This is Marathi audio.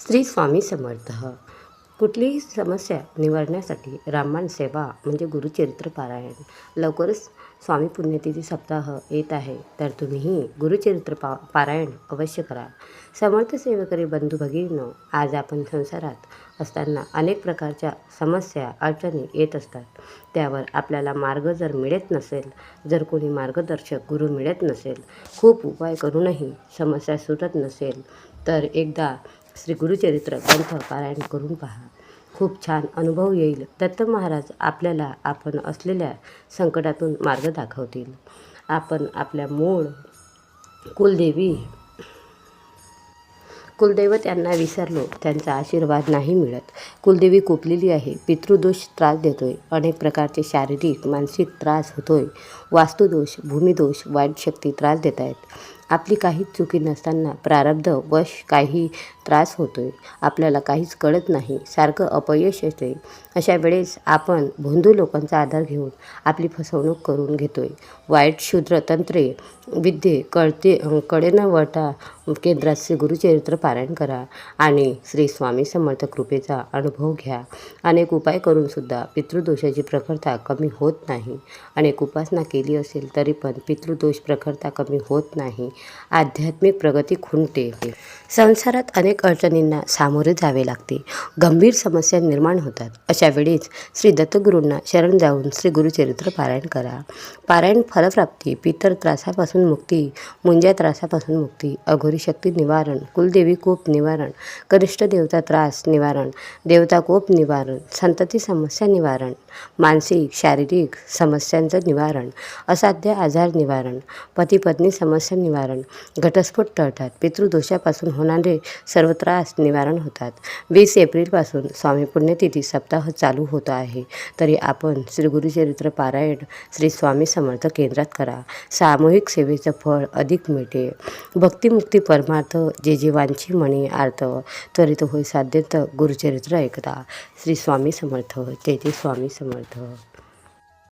श्री स्वामी समर्थ. कुठलीही समस्या निवारण्यासाठी रामबाण सेवा म्हणजे गुरुचरित्र पारायण. लवकरच स्वामी पुण्यतिथी सप्ताह येत आहे, तर तुम्हीही गुरुचरित्र पारायण अवश्य करा. समर्थ सेवेकरी बंधू भगिनींनो, आज आपण संसारात असताना अनेक प्रकारच्या समस्या अडचणी येत असतात. त्यावर आपल्याला मार्ग जर मिळत नसेल, जर कोणी मार्गदर्शक गुरु मिळत नसेल, खूप उपाय करूनही समस्या सुटत नसेल, तर एकदा श्री गुरुचरित्र ग्रंथ पारायण करून पहा. खूप छान अनुभव येईल. दत्त महाराज आपल्याला आपण असलेल्या संकटातून मार्ग दाखवतील. आपण आपल्या मूळ कुलदैवत यांना विसरलो, त्यांचा आशीर्वाद नाही मिळत. कुलदेवी कोपलेली आहे, पितृदोष त्रास देतोय, अनेक प्रकारचे शारीरिक मानसिक त्रास होतोय, वास्तुदोष भूमिदोष वाईट शक्ती त्रास देत आहेत. आपली काहीच चुकी नसताना प्रारब्ध वश काही त्रास होतोय, आपल्याला काहीच कळत नाही, सारखं अपयश येते. अशा वेळेस आपण भोंदू लोकांचा आधार घेऊन आपली फसवणूक करून घेतोय. वाईट क्षुद्र तंत्रे विद्ये कडे न वळता केंद्रात श्री गुरुचरित्र पारायण करा आणि श्री स्वामी समर्थ कृपेचा अनुभव घ्या. अनेक उपाय करून सुद्धा पितृदोषाची प्रखरता कमी होत नाही. अनेक उपासना केली असेल तरी पण पितृदोष प्रखरता कमी होत नाही. आध्यात्मिक प्रगती खुंटते. संसारात अनेक अडचणींना सामोरे जावे लागते. गंभीर समस्या निर्माण होतात. अशा वेळीच श्री दत्तगुरूंना शरण जाऊन श्री गुरुचरित्र पारायण करा. पारायण फलप्राप्ती, पितर त्रासापासून मुक्ती, मुंज्या त्रासापासून मुक्ती, अघोरी शक्ती निवारण, कुलदेवी कोप निवारण, कनिष्ठ देवता त्रास निवारण, देवता कोप निवारण, संतती समस्या निवारण, मानसिक शारीरिक समस्यांचं निवारण, असाध्य आजार निवारण, पती पत्नी समस्या निवारण, घटस्फोट टळतात, पितृदोषापासून होणारे सर्व त्रास निवारण होतात. 20 एप्रिलपासून स्वामी पुण्यतिथी सप्ताह चालू होत आहे, तरी आपण श्री गुरुचरित्र पारायण श्री स्वामी समर्थ केंद्रात करा. सामूहिक सेवेचं फळ अधिक मिळते. भक्तिमुक्ती परमार्थ जे जीवांची मनी आर्थ त्वरित होय साध्यंत गुरुचरित्र ऐकता. श्री स्वामी समर्थ. जय जय स्वामी समर्थ.